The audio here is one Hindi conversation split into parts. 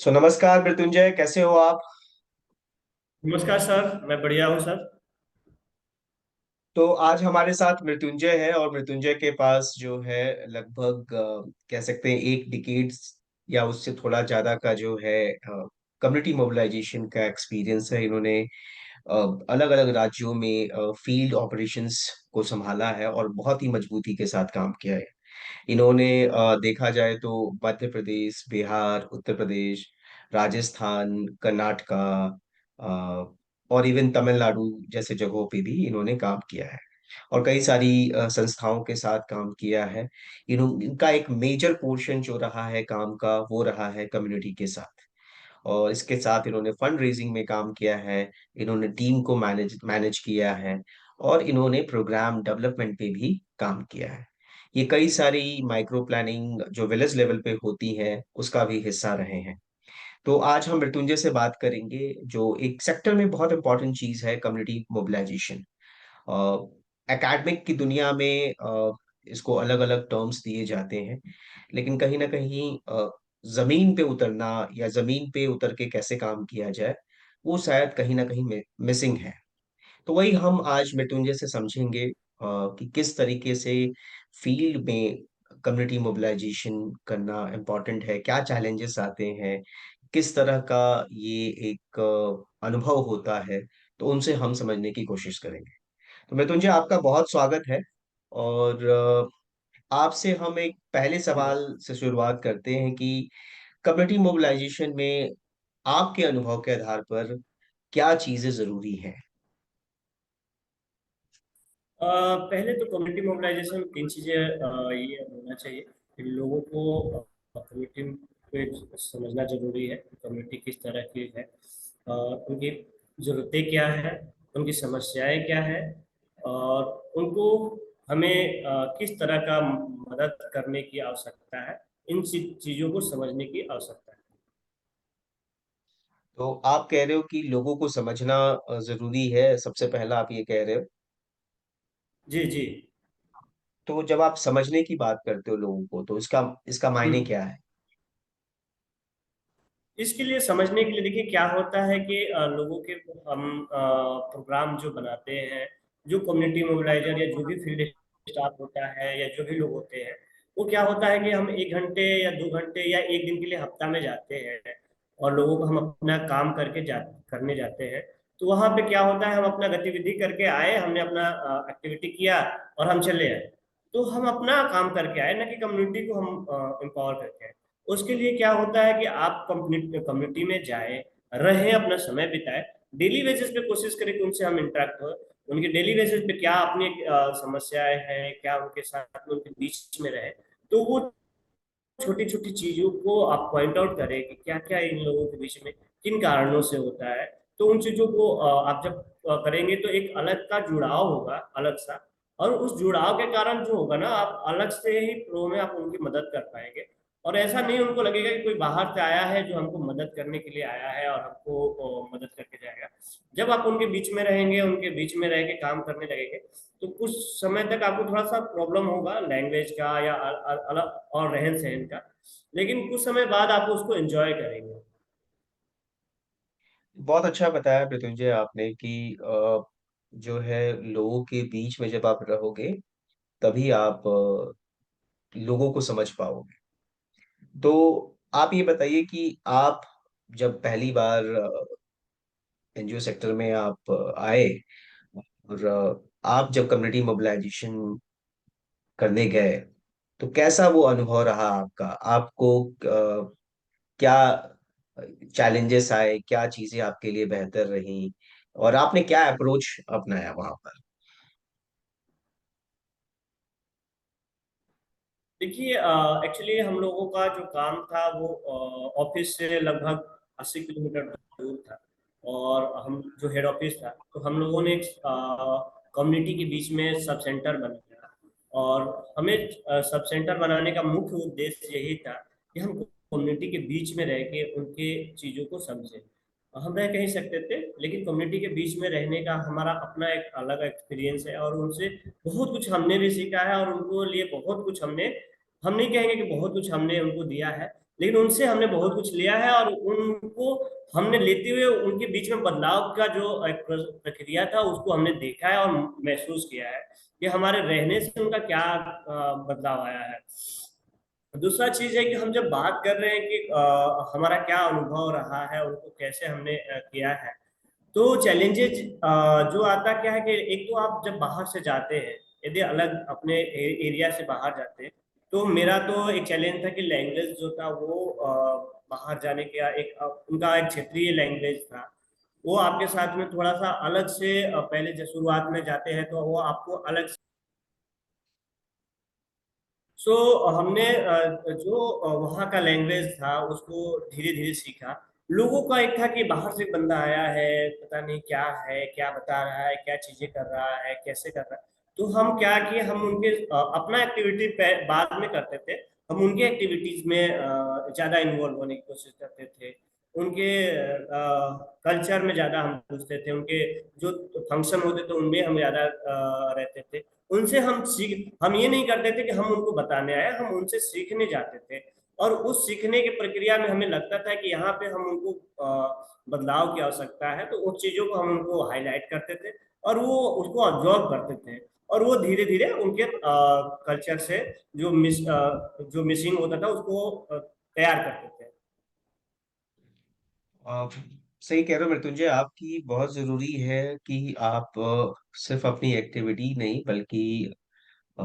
नमस्कार मृत्युंजय, कैसे हो आप? नमस्कार सर। मैं बढ़िया हूँ सर। तो आज हमारे साथ मृत्युंजय है और मृत्युंजय के पास जो है लगभग कह सकते हैं एक डिकेड्स या उससे थोड़ा ज्यादा का जो है कम्युनिटी मोबिलाइजेशन का एक्सपीरियंस है। इन्होंने अलग अलग राज्यों में फील्ड ऑपरेशंस को संभाला है और बहुत ही मजबूती के साथ काम किया है। इन्होंने देखा जाए तो मध्य प्रदेश, बिहार, उत्तर प्रदेश, राजस्थान, कर्नाटका और इवन तमिलनाडु जैसे जगहों पे भी इन्होंने काम किया है और कई सारी संस्थाओं के साथ काम किया है। इनका एक मेजर पोर्शन जो रहा है काम का वो रहा है कम्युनिटी के साथ। और इसके साथ इन्होंने फंड रेजिंग में काम किया है, इन्होंने टीम को मैनेज मैनेज किया है और इन्होंने प्रोग्राम डेवलपमेंट पे भी काम किया है। ये कई सारी माइक्रो प्लानिंग जो विलेज लेवल पे होती है उसका भी हिस्सा रहे हैं। तो आज हम मृत्युंजय से बात करेंगे जो एक सेक्टर में बहुत इंपॉर्टेंट चीज है, कम्युनिटी मोबिलाइजेशन। एकेडमिक की दुनिया में इसको अलग अलग टर्म्स दिए जाते हैं, लेकिन कहीं ना कहीं जमीन पे उतरना या जमीन पे उतर के कैसे काम किया जाए वो शायद कहीं ना कहीं मिसिंग है। तो वही हम आज मृत्युंजय से समझेंगे कि किस तरीके से फील्ड में कम्युनिटी मोबिलाइजेशन करना इम्पोर्टेंट है, क्या चैलेंजेस आते हैं, किस तरह का ये एक अनुभव होता है। तो उनसे हम समझने की कोशिश करेंगे। तो मृत्युंजय, आपका बहुत स्वागत है। और आपसे हम एक पहले जी। सवाल से शुरुआत करते हैं कि कम्युनिटी मोबिलाइजेशन में आपके अनुभव के आधार पर क्या चीजें जरूरी हैं? पहले तो कम्युनिटी मोबिलाइजेशन तीन चीज़ें ये होना चाहिए कि लोगों को कम्युनिटी पे समझना जरूरी है। कम्युनिटी किस तरह की है, उनकी ज़रूरतें क्या है, उनकी समस्याएं क्या है, और उनको हमें किस तरह का मदद करने की आवश्यकता है। इन चीज़ों को समझने की आवश्यकता है। तो आप कह रहे हो कि लोगों को समझना जरूरी है, सबसे पहला आप ये कह रहे हो। जी जी। तो जब आप समझने की बात करते हो लोगों को, तो इसका इसका मायने हम्म। क्या है? इसके लिए समझने के लिए देखिए क्या होता है कि लोगों के हम प्रोग्राम जो बनाते हैं, जो कम्युनिटी मोबिलाइजर या जो भी फील्ड स्टाफ होता है या जो भी लोग होते हैं, वो क्या होता है कि हम 1 घंटे या 2 घंटे या एक दिन के लिए हफ्ता में जाते हैं और लोगों को हम अपना काम करने जाते हैं। तो वहां पे क्या होता है, हम अपना गतिविधि करके आए, हमने अपना एक्टिविटी किया और हम चले आए। तो हम अपना काम करके आए, ना कि कम्युनिटी को हम एम्पावर करके आए। उसके लिए क्या होता है कि आप कम्युनिटी में जाएं, रहें, अपना समय बिताएं। डेली बेसिस पे कोशिश करें कि उनसे हम इंटरेक्ट हो, उनके डेली बेसिस पे क्या अपनी समस्याएं हैं, क्या उनके साथ में उनके बीच में रहे। तो वो छोटी छोटी चीजों को आप पॉइंट आउट करें कि क्या क्या इन लोगों के बीच में किन कारणों से होता है। तो उन चीजों को आप जब करेंगे तो एक अलग का जुड़ाव होगा, अलग सा। और उस जुड़ाव के कारण जो होगा ना, आप अलग से ही फ्लो में आप उनकी मदद कर पाएंगे। और ऐसा नहीं उनको लगेगा कि कोई बाहर से आया है जो हमको मदद करने के लिए आया है और हमको मदद करके जाएगा। जब आप उनके बीच में रहेंगे, उनके बीच में रह के काम करने लगेंगे, तो कुछ समय तक आपको थोड़ा सा प्रॉब्लम होगा लैंग्वेज का या अलग और रहन सहन का। लेकिन कुछ समय बाद आप उसको एंजॉय करेंगे। बहुत अच्छा बताया मृत्युंजय आपने कि जो है लोगों के बीच में जब आप रहोगे तभी आप लोगों को समझ पाओगे। तो आप ये बताइए कि आप जब पहली बार एनजीओ सेक्टर में आप आए और आप जब कम्युनिटी मोबिलाइजेशन करने गए, तो कैसा वो अनुभव रहा आपका? आपको क्या चैलेंजेस आए, क्या चीजें आपके लिए बेहतर रही और आपने क्या अप्रोच अपनाया वहां पर? देखिए, एक्चुअली हम लोगों का जो काम था वो ऑफिस से लगभग 80 किलोमीटर दूर था। और हम जो हेड ऑफिस था, तो हम लोगों ने कम्युनिटी के बीच में सब सेंटर बनाया। और हमें सब सेंटर बनाने का मुख्य उद्देश्य यही था कि हम कम्युनिटी के बीच में रह के उनके चीज़ों को समझें। हम रह कहीं सकते थे, लेकिन कम्युनिटी के बीच में रहने का हमारा अपना एक अलग एक्सपीरियंस है और उनसे बहुत कुछ हमने भी सीखा है और उनको लिए बहुत कुछ हमने हम नहीं कहेंगे कि बहुत कुछ हमने उनको दिया है, लेकिन उनसे हमने बहुत कुछ लिया है, और उनको हमने लेते हुए उनके बीच में बदलाव का जो एक प्रक्रिया था उसको हमने देखा है और महसूस किया है कि हमारे रहने से उनका क्या बदलाव आया है। दूसरा चीज है कि हम जब बात कर रहे हैं कि हमारा क्या अनुभव रहा है, उनको कैसे हमने किया है, तो चैलेंजेस जो आता क्या है कि एक तो आप जब बाहर से जाते हैं, यदि अलग अपने एरिया से बाहर जाते हैं, तो मेरा तो एक चैलेंज था कि लैंग्वेज जो था वो बाहर जाने का एक उनका एक क्षेत्रीय लैंग्वेज था, वो आपके साथ में थोड़ा सा अलग से पहले जब शुरुआत में जाते हैं तो वो आपको अलग। सो हमने जो वहाँ का लैंग्वेज था उसको धीरे धीरे सीखा। लोगों का एक था कि बाहर से बंदा आया है, पता नहीं क्या है, क्या बता रहा है, क्या चीजें कर रहा है, कैसे कर रहा है। तो हम क्या किए, हम उनके अपना एक्टिविटी बाद में करते थे, हम उनके एक्टिविटीज में ज्यादा इन्वॉल्व होने की कोशिश करते थे। उनके कल्चर में ज्यादा हम घुसते थे, उनके जो फंक्शन होते थे उनमें हम ज्यादा रहते थे। उनसे हम ये नहीं करते थे कि हम उनको बताने आए, हम उनसे सीखने जाते थे। और उस सीखने की प्रक्रिया में हमें लगता था कि यहाँ पे हम उनको बदलाव की आवश्यकता है, तो उन चीजों को हम उनको हाईलाइट करते थे और वो उसको ऑब्जर्व करते थे, और वो धीरे धीरे उनके कल्चर से जो मिसिंग होता था उसको तैयार करते थे। आप सही कह रहे हो मृत्युंजय, आपकी बहुत जरूरी है कि आप सिर्फ अपनी एक्टिविटी नहीं बल्कि अ,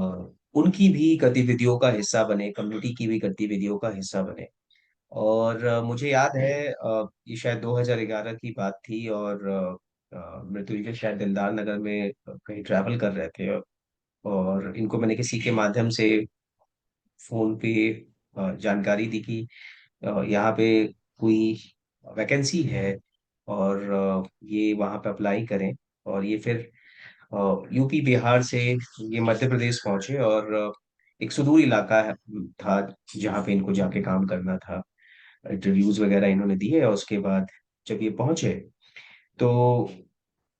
उनकी भी गतिविधियों का हिस्सा बने, कम्युनिटी की भी गतिविधियों का हिस्सा बने। और मुझे याद है ये शायद 2011 की बात थी, और मृत्युंजय शायद दिलदार नगर में कहीं ट्रैवल कर रहे थे, और इनको मैंने किसी के माध्यम से फोन पे जानकारी दी कि यहाँ पे कोई वैकेंसी है, और ये वहाँ पे अप्लाई करें। और ये फिर यूपी बिहार से ये मध्य प्रदेश पहुंचे, और एक सुदूर इलाका था जहाँ पे इनको जाके काम करना था। इंटरव्यूज वगैरह इन्होंने दिए, और उसके बाद जब ये पहुंचे तो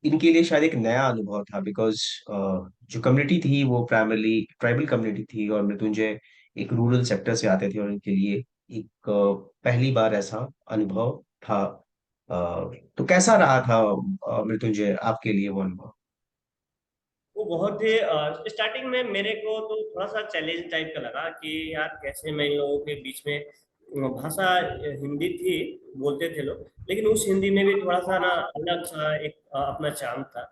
इनके लिए शायद एक नया अनुभव था, बिकॉज जो कम्युनिटी थी वो प्राइमरली ट्राइबल कम्युनिटी थी, और मृत्युंजय एक रूरल सेक्टर से आते थे, और इनके लिए एक पहली बार ऐसा अनुभव था। तो कैसा रहा था मृत्युंजय आपके लिए वो अनुभव? वो बहुत ही स्टार्टिंग में मेरे को तो थोड़ा सा चैलेंज टाइप का लगा कि यार कैसे मैं इन लोगों के बीच में भाषा हिंदी थी, बोलते थे लोग, लेकिन उस हिंदी में भी थोड़ा सा ना अलग सा एक अपना चार्म था।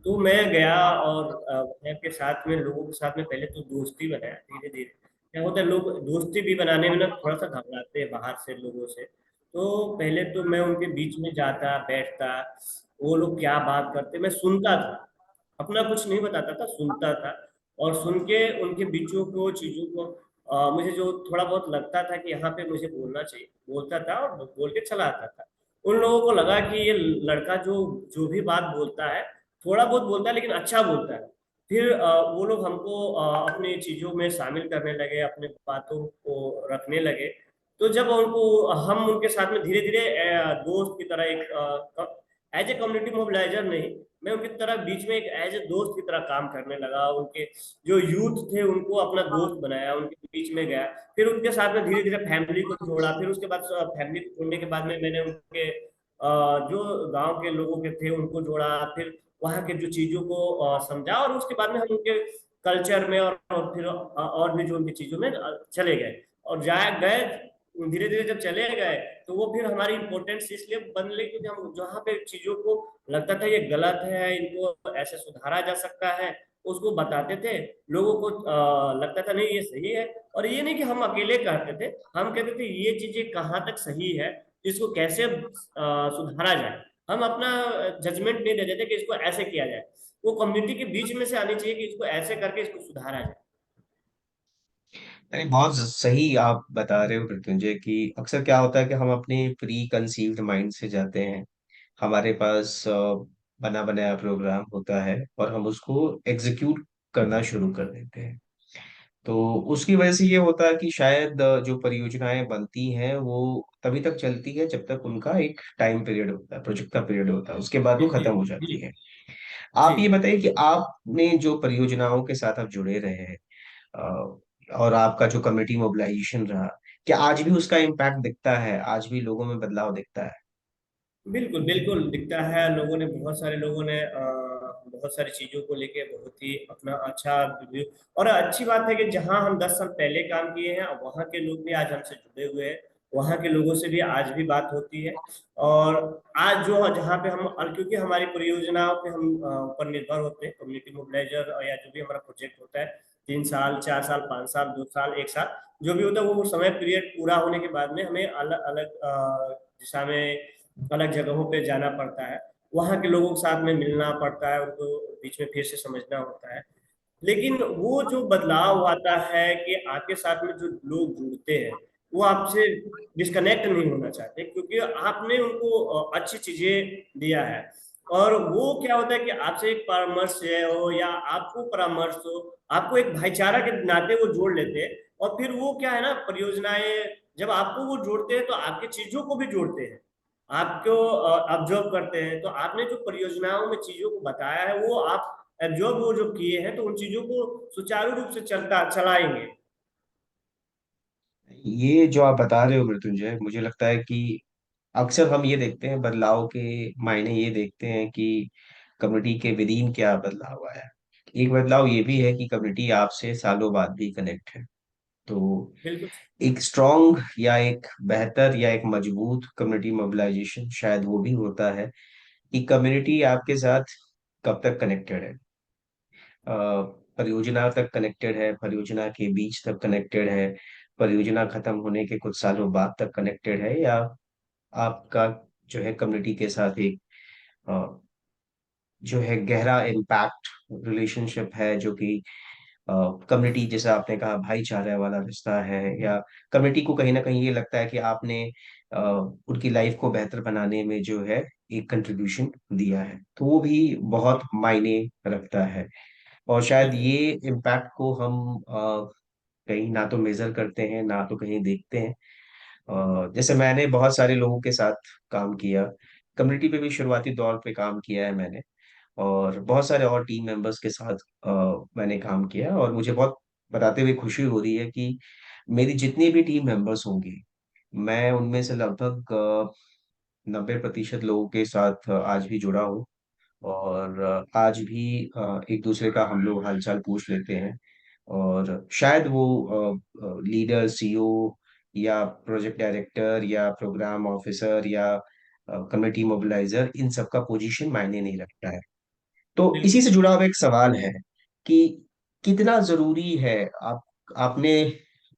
तो मैं गया और वहाँ के साथ में लोगों के साथ में पहले तो दोस्ती बनाया धीरे धीरे। क्या होता है, लोग दोस्ती भी बनाने में ना थोड़ा सा घबराते हैं बाहर से लोगों से। तो पहले तो मैं उनके बीच में जाता बैठता, वो लोग क्या बात करते मैं सुनता था, अपना कुछ नहीं बताता था, सुनता था। और सुन के उनके बीचों को चीजों को मुझे जो थोड़ा बहुत लगता था कि यहाँ पे मुझे बोलना चाहिए बोलता था और बोल के चला आता था। उन लोगों को लगा कि ये लड़का जो जो भी बात बोलता है, थोड़ा बहुत बोलता है लेकिन अच्छा बोलता है। फिर वो लोग हमको अपनी चीजों में शामिल करने लगे, अपने बातों को रखने लगे। तो जब उनको हम उनके साथ में धीरे धीरे दोस्त की तरह एक एज ए कम्युनिटी मोबिलाइजर नहीं, मैं उनकी तरह बीच में एक एज ए दोस्त की तरह काम करने लगा। उनके जो यूथ थे उनको अपना दोस्त बनाया, उनके बीच में गया। फिर उनके साथ में धीरे धीरे फैमिली को जोड़ा, फिर उसके बाद फैमिली को जोड़ने के बाद में मैंने उनके जो गांव के लोगों के थे उनको जोड़ा। फिर वहाँ के जो चीजों को समझा, और उसके बाद में हम उनके कल्चर में और फिर और भी जो उनकी चीजों में चले गए। और जाए गए धीरे धीरे जब चले गए, तो वो फिर हमारी इम्पोर्टेंस इसलिए बन रही क्योंकि हम जहाँ पे चीजों को लगता था ये गलत है, इनको ऐसे सुधारा जा सकता है, उसको बताते थे। लोगों को लगता था नहीं ये सही है। और ये नहीं कि हम अकेले कहते थे, हम कहते थे ये चीजें कहाँ तक सही है, इसको कैसे सुधारा जाए। हम अपना जजमेंट नहीं दे देते कि इसको ऐसे किया जाए, वो कम्युनिटी के बीच में से आनी चाहिए कि इसको ऐसे करके इसको सुधारा जाए। नहीं, बहुत सही आप बता रहे हो मृत्युंजय कि अक्सर क्या होता है कि हम अपने प्री कंसीव्ड माइंड से जाते हैं। हमारे पास बना बनाया प्रोग्राम होता है, और हम उसको एग्जीक्यूट करना शुरू कर देते हैं। तो उसकी वजह से ये होता है कि शायद जो परियोजनाएं बनती हैं वो तभी तक चलती है जब तक उनका एक टाइम पीरियड होता है, प्रोजेक्ट का पीरियड होता है, उसके बाद जी वो जी खत्म हो जी जाती है। जी। आप ये बताइए कि आपने जो परियोजनाओं के साथ आप जुड़े रहे हैं, और आपका जो कम्युनिटी मोबिलाइजेशन रहा, क्या आज भी उसका इम्पैक्ट दिखता है, आज भी लोगों में बदलाव दिखता है? बिल्कुल बिल्कुल दिखता है। लोगों ने, बहुत सारे लोगों ने बहुत सारी चीजों को लेके बहुत ही अपना अच्छा रिव्यू। और अच्छी बात है कि जहां हम 10 साल पहले काम किए हैं, वहां के लोग भी आज हमसे जुड़े हुए हैं। वहां के लोगों से भी आज भी बात होती है। और आज जो जहाँ पे हम, और क्योंकि हमारी परियोजनाओं पे हम ऊपर निर्भर होते हैं, कम्युनिटी मोबिलाइजर या जो भी हमारा प्रोजेक्ट होता है, 3 साल 4 साल 5 साल 2 साल 1 साल जो भी होता है, वो समय पीरियड पूरा होने के बाद में हमें अलग अलग दिशा में, अलग जगहों पे जाना पड़ता है। वहाँ के लोगों के साथ में मिलना पड़ता है, उनको बीच में फिर से समझना होता है। लेकिन वो जो बदलाव आता है कि आपके साथ में जो लोग जुड़ते हैं, वो आपसे डिस्कनेक्ट नहीं होना चाहते, क्योंकि आपने उनको अच्छी चीजें दिया है। और वो क्या होता है कि आपसे एक परामर्श है हो या आपको परामर्श हो, आपको एक भाईचारा के नाते वो जोड़ लेते हैं। और फिर वो क्या है ना, परियोजनाएं जब आपको वो जोड़ते हैं तो आपकी चीजों को भी जोड़ते हैं, आपको ऑब्जर्व करते हैं। तो आपने जो परियोजनाओं में चीजों को बताया है, वो आप एब्जॉर्ब वो जो किए हैं, तो उन चीजों को सुचारू रूप से चलता चलाएंगे। ये जो आप बता रहे हो मृत्युंजय, मुझे लगता है कि अक्सर हम ये देखते हैं, बदलाव के मायने ये देखते हैं कि कम्युनिटी के विदीन क्या बदलाव आया है। एक बदलाव ये भी है कि कम्युनिटी आपसे सालों बाद भी कनेक्ट है। तो बिल्कुल। एक स्ट्रॉन्ग या एक बेहतर या एक मजबूत कम्युनिटी मोबिलाइजेशन शायद वो भी होता है कि कम्युनिटी आपके साथ कब तक कनेक्टेड है, अ, परियोजना तक कनेक्टेड है, परियोजना के बीच तक कनेक्टेड है, परियोजना खत्म होने के कुछ सालों बाद तक कनेक्टेड है, या आपका जो है कम्युनिटी के साथ एक अ, जो है गहरा इम्पैक्ट रिलेशनशिप है, जो कि कम्युनिटी जैसा आपने कहा भाईचारे वाला रिश्ता है, या कम्युनिटी को कहीं ना कहीं ये लगता है कि आपने उनकी लाइफ को बेहतर बनाने में जो है एक कंट्रीब्यूशन दिया है, तो वो भी बहुत मायने रखता है। और शायद बिल्कुल। ये इम्पैक्ट को हम कहीं ना तो मेजर करते हैं, ना तो कहीं देखते हैं। जैसे मैंने बहुत सारे लोगों के साथ काम किया, कम्युनिटी पे भी शुरुआती दौर पे काम किया है मैंने, और बहुत सारे और टीम मेंबर्स के साथ मैंने काम किया, और मुझे बहुत बताते हुए खुशी हो रही है कि मेरी जितनी भी टीम मेंबर्स होंगे, मैं उनमें से लगभग 90% लोगों के साथ आज भी जुड़ा हूँ। और आज भी एक दूसरे का हम लोग हालचाल पूछ लेते हैं। और शायद वो लीडर, सीईओ या प्रोजेक्ट डायरेक्टर या प्रोग्राम ऑफिसर या कमिटी मोबिलाइजर, इन सब का पोजीशन मायने नहीं रखता है। तो इसी बिल्कुल। से जुड़ा हुआ एक सवाल है कि कितना जरूरी है, आपने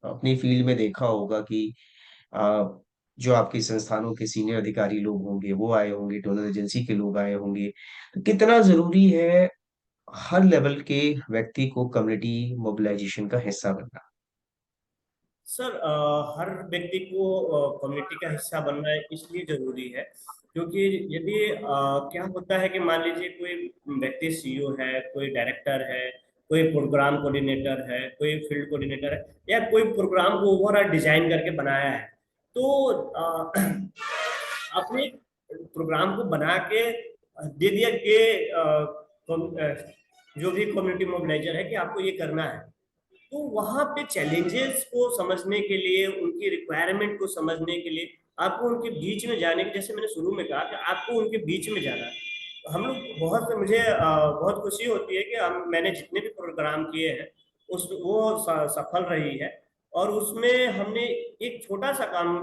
अपनी फील्ड में देखा होगा कि अ, जो आपके संस्थानों के सीनियर अधिकारी लोग होंगे वो आए होंगे, डोनर एजेंसी के लोग आए होंगे, तो कितना जरूरी है हर लेवल के व्यक्ति को कम्युनिटी मोबिलाइजेशन का हिस्सा बनना? सर, हर व्यक्ति को कम्युनिटी का हिस्सा बनना इसलिए जरूरी है, क्योंकि यदि क्या होता है कि मान लीजिए कोई व्यक्ति सीईओ है, कोई डायरेक्टर है, कोई प्रोग्राम कोऑर्डिनेटर है, कोई फील्ड कोऑर्डिनेटर है, या कोई प्रोग्राम को ओवरऑल डिजाइन करके बनाया है, तो अपने प्रोग्राम को बना के दे दिया कि जो भी कम्युनिटी मोबिलाइजर है कि आपको ये करना है। तो वहां पे चैलेंजेस को समझने के लिए, उनकी रिक्वायरमेंट को समझने के लिए आपको उनके बीच में जाने की, जैसे मैंने शुरू में कहा कि आपको उनके बीच में जाना है। हम लोग बहुत, मुझे बहुत खुशी होती है कि हम, मैंने जितने भी प्रोग्राम किए हैं उस वो सफल रही है। और उसमें हमने एक छोटा सा काम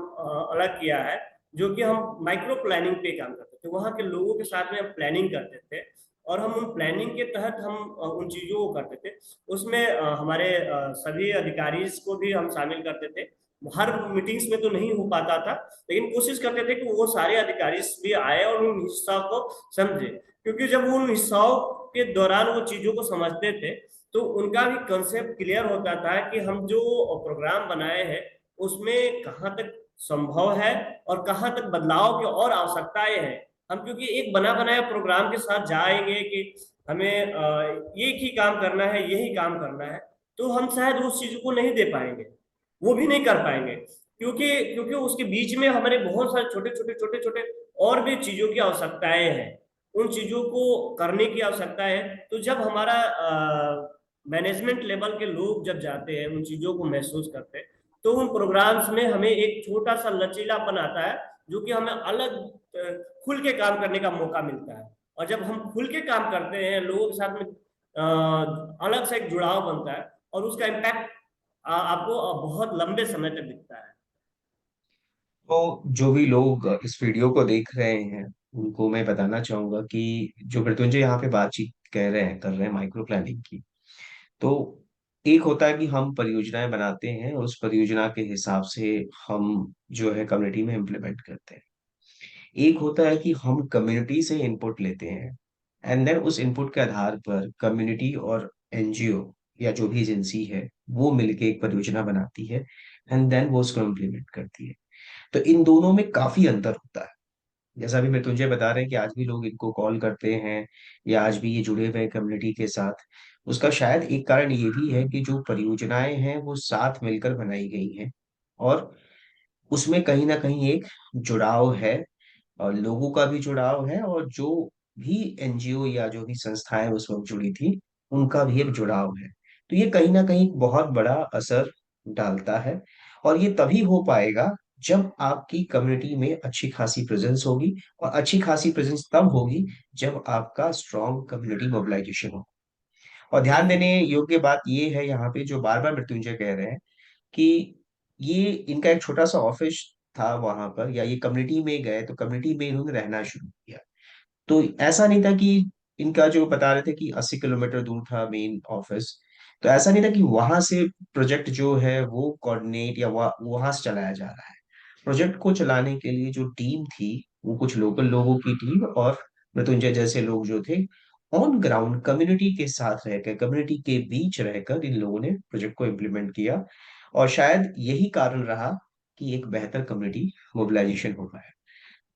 अलग किया है, जो कि हम माइक्रो प्लानिंग पे काम करते थे। वहाँ के लोगों के साथ में हम प्लानिंग करते थे, और हम उन प्लानिंग के तहत हम उन चीजों को करते थे। उसमें हमारे सभी अधिकारी को भी हम शामिल करते थे। हर मीटिंग्स में तो नहीं हो पाता था, लेकिन कोशिश करते थे कि वो सारे अधिकारी भी आए और उन हिस्सों को समझे, क्योंकि जब वो उन हिस्सों के दौरान वो चीजों को समझते थे, तो उनका भी कंसेप्ट क्लियर होता था कि हम जो प्रोग्राम बनाए हैं उसमें कहाँ तक संभव है और कहाँ तक बदलाव की और आवश्यकताएं हैं। हम क्योंकि एक बना बनाया प्रोग्राम के साथ जाएंगे कि हमें एक ही काम करना है, यही काम करना है, तो हम शायद उस चीज को नहीं दे पाएंगे, वो भी नहीं कर पाएंगे, क्योंकि क्योंकि उसके बीच में हमारे बहुत सारे छोटे छोटे छोटे छोटे और भी चीजों की आवश्यकताएं हैं। उन चीजों को करने की आवश्यकता है। तो जब हमारा मैनेजमेंट लेवल के लोग जब जाते हैं, उन चीजों को महसूस करते हैं, तो उन प्रोग्राम्स में हमें एक छोटा सा लचीलापन आता है, जो कि हमें अलग खुल के काम करने का मौका मिलता है। और जब हम खुल के काम करते हैं लोगों के साथ में, अलग से एक जुड़ाव बनता है, और उसका इम्पैक्ट आपको बहुत लंबे समय तक दिखता है। तो जो भी लोग इस वीडियो को देख रहे हैं उनको मैं बताना चाहूंगा कि जो मृत्युंजय यहाँ पे बातचीत कर रहे हैं माइक्रो प्लानिंग की, तो एक होता है कि हम परियोजनाएं बनाते हैं और उस परियोजना के हिसाब से हम जो है कम्युनिटी में इम्प्लीमेंट करते हैं। एक होता है कि हम कम्युनिटी से इनपुट लेते हैं एंड देन उस इनपुट के आधार पर कम्युनिटी और एनजीओ या जो भी एजेंसी है वो मिलके एक परियोजना बनाती है एंड देन वो उसको इम्प्लीमेंट करती है। तो इन दोनों में काफी अंतर होता है। जैसा अभी मैं तुझे बता रहे हैं कि आज भी लोग इनको कॉल करते हैं या आज भी ये जुड़े हुए हैं कम्युनिटी के साथ, उसका शायद एक कारण ये भी है कि जो परियोजनाएं हैं वो साथ मिलकर बनाई गई हैं और उसमें कहीं ना कहीं एक जुड़ाव है और लोगों का भी जुड़ाव है और जो भी एनजीओ या जो भी संस्थाएं उस वक्त जुड़ी थी उनका भी एक जुड़ाव है। तो ये कहीं ना कहीं बहुत बड़ा असर डालता है और ये तभी हो पाएगा जब आपकी कम्युनिटी में अच्छी खासी प्रेजेंस होगी और अच्छी खासी प्रेजेंस तब होगी जब आपका स्ट्रॉन्ग कम्युनिटी मोबिलाइजेशन हो। और ध्यान देने योग्य बात ये है यहाँ पे जो बार बार मृत्युंजय कह रहे हैं कि ये इनका एक छोटा सा ऑफिस था वहां पर या ये कम्युनिटी में गए तो कम्युनिटी में इन्होंने रहना शुरू किया। तो ऐसा नहीं था कि इनका जो बता रहे थे कि 80 किलोमीटर दूर था मेन ऑफिस, तो ऐसा नहीं था कि वहां से प्रोजेक्ट जो है वो कोऑर्डिनेट या वहां से चलाया जा रहा है। प्रोजेक्ट को चलाने के लिए जो टीम थी वो कुछ लोकल लोगों की टीम और मृत्युंजय जैसे लोग जो थे ऑन ग्राउंड कम्युनिटी के साथ रहकर कम्युनिटी के बीच रहकर इन लोगों ने प्रोजेक्ट को इम्प्लीमेंट किया। और शायद यही कारण रहा कि एक बेहतर कम्युनिटी मोबिलाइजेशन हो पाया।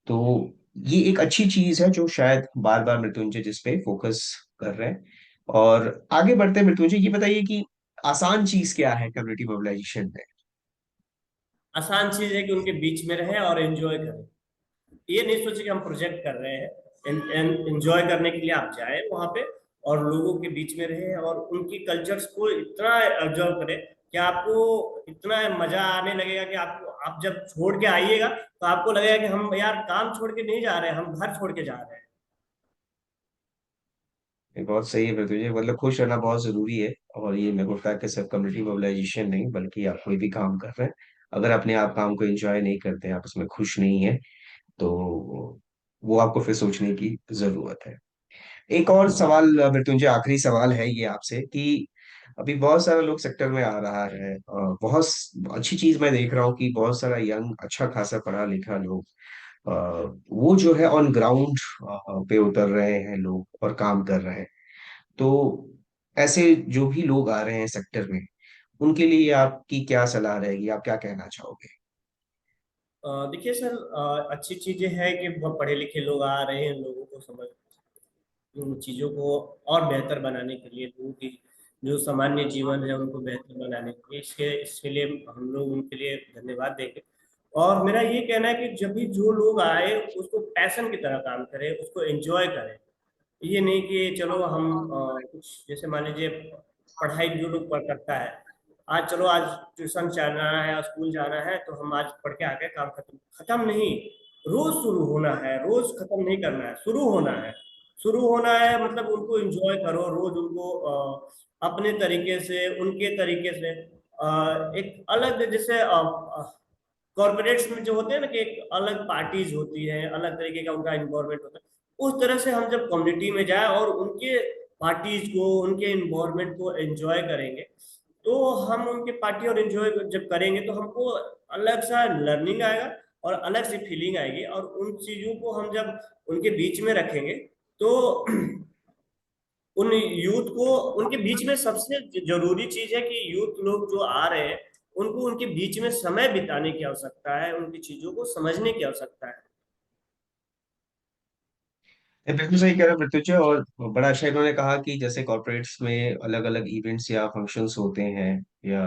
तो ये एक अच्छी चीज है जो शायद बार बार मृत्युंजय जिस पे फोकस कर रहे हैं। और आगे बढ़ते हैं मृत्युंजय ये बताइए कि आसान चीज क्या है कम्युनिटी मोबिलाइजेशन में। आसान चीज है कि उनके बीच में रहे और एंजॉय करें। ये नहीं सोचे कि हम प्रोजेक्ट कर रहे हैं, एंजॉय करने के लिए आप जाए वहां पे, और लोगों के बीच में रहे और उनकी कल्चर्स को इतना ऑब्जर्व करें कि आपको इतना मजा आने लगेगा कि आपको, आप जब छोड़ के आइएगा तो आपको लगेगा कि हम यार काम छोड़ के नहीं जा रहे हैं, हम घर छोड़ के जा रहे हैं। ये बहुत सही है मृत्युंजय, मतलब खुश रहना बहुत जरूरी है। और ये मेरे को लगता है कि सिर्फ कम्युनिटी मोबिलाइजेशन नहीं बल्कि आप कोई भी काम कर रहे हैं, अगर अपने आप काम को एंजॉय नहीं करते हैं, आप उसमें खुश नहीं है, तो वो आपको फिर सोचने की जरूरत है। एक और सवाल मृत्युंजय, आखिरी सवाल है ये आपसे कि अभी बहुत सारा लोग सेक्टर में आ रहा है, बहुत अच्छी चीज मैं देख रहा हूँ कि बहुत सारा यंग अच्छा खासा पढ़ा लिखा लोग अ, वो जो है ऑन ग्राउंड पे उतर रहे हैं लोग और काम कर रहे हैं। तो ऐसे जो भी लोग आ रहे हैं सेक्टर में उनके लिए आपकी क्या सलाह रहेगी, आप क्या कहना चाहोगे। देखिए सर, अच्छी चीजें है कि बहुत पढ़े लिखे लोग आ रहे हैं, लोगों को समझ, उन चीज़ों को और बेहतर बनाने के लिए, लोगों की जो सामान्य जीवन है उनको बेहतर बनाने के लिए, इसके लिए हम लोग उनके लिए धन्यवाद देंगे। और मेरा ये कहना है कि जब भी जो लोग आए उसको पैशन की तरह काम करें, उसको एंजॉय करें। ये नहीं कि चलो हम कुछ, जैसे मान लीजिए पढ़ाई जो लोग करता है, आज चलो आज ट्यूशन जाना है, स्कूल जाना है, तो हम आज पढ़ के आ गए, काम खत्म, खत्म नहीं। रोज शुरू होना है, रोज खत्म नहीं करना है, शुरू होना है। शुरू होना है मतलब उनको एंजॉय करो, रोज उनको अपने तरीके से, उनके तरीके से, एक अलग, जैसे कॉर्पोरेट्स में जो होते हैं ना कि एक अलग पार्टीज होती है, अलग तरीके का उनका इन्वायरमेंट होता है, उस तरह से हम जब कम्युनिटी में जाए और उनके पार्टीज को, उनके इन्वायरमेंट को एंजॉय करेंगे, तो हम उनके पार्टी और एंजॉय जब करेंगे तो हमको अलग सा लर्निंग आएगा और अलग सी फीलिंग आएगी, और उन चीजों को हम जब उनके बीच में रखेंगे तो उन यूथ को, उनके बीच में सबसे जरूरी चीज है कि यूथ लोग जो आ रहे हैं उनको उनके बीच में समय बिताने की आवश्यकता है, उनकी चीजों को समझने की आवश्यकता है। ये बिल्कुल सही कह रहे हैं मृत्युंजय। और बड़ा अच्छा इन्होंने कहा कि जैसे कॉर्पोरेट्स में अलग अलग इवेंट्स या फंक्शंस होते हैं या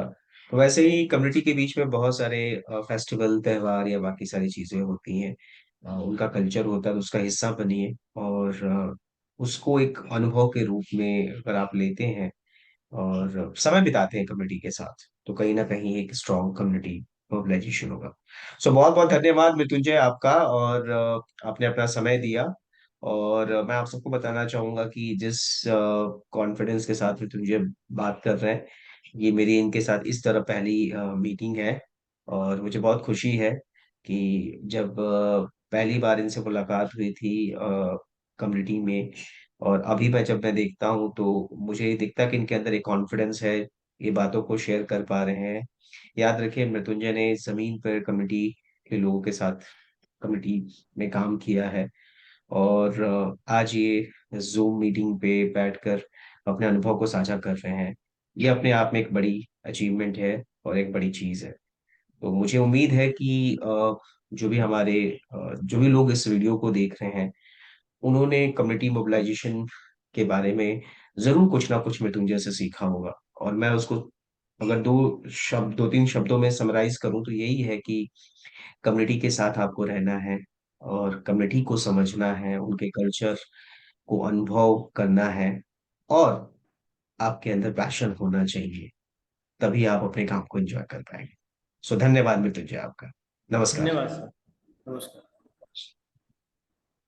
तो वैसे ही कम्युनिटी के बीच में बहुत सारे फेस्टिवल त्योहार या बाकी सारी चीजें होती हैं। उनका कल्चर होता है तो उसका हिस्सा बनिए और उसको एक अनुभव के रूप में अगर आप लेते हैं और समय बिताते हैं कम्युनिटी के साथ, तो कहीं ना कहीं एक स्ट्रॉन्ग कम्युनिटी मोबिलाइजेशन होगा। सो बहुत बहुत धन्यवाद मृत्युंजय आपका, और आपने अपना समय दिया। और मैं आप सबको बताना चाहूंगा कि जिस कॉन्फिडेंस के साथ मृत्युंजय बात कर रहे हैं, ये मेरी इनके साथ इस तरह पहली मीटिंग है। और मुझे बहुत खुशी है कि जब पहली बार इनसे मुलाकात हुई थी कम्युनिटी में, और अभी जब मैं देखता हूँ तो मुझे ये दिखता है कि इनके अंदर एक कॉन्फिडेंस है, ये बातों को शेयर कर पा रहे हैं। याद रखिए, मृत्युंजय ने जमीन पर कम्युनिटी के लोगों के साथ कम्युनिटी में काम किया है, और आज ये जूम मीटिंग पे बैठकर अपने अनुभव को साझा कर रहे हैं। ये अपने आप में एक बड़ी अचीवमेंट है और एक बड़ी चीज है। तो मुझे उम्मीद है कि जो भी हमारे जो भी लोग इस वीडियो को देख रहे हैं, उन्होंने कम्युनिटी मोबिलाइजेशन के बारे में जरूर कुछ ना कुछ मृत्युंजय से सीखा होगा। और मैं उसको अगर दो तीन शब्दों में समराइज करूं तो यही है कि कम्युनिटी के साथ आपको रहना है, और कम्युनिटी को समझना है, उनके कल्चर को अनुभव करना है, और आपके अंदर पैशन होना चाहिए। तभी आप अपने काम को एंजॉय कर पाएंगे। सो धन्यवाद मृत्युंजय आपका। नमस्कार। धन्यवाद सर। नमस्कार।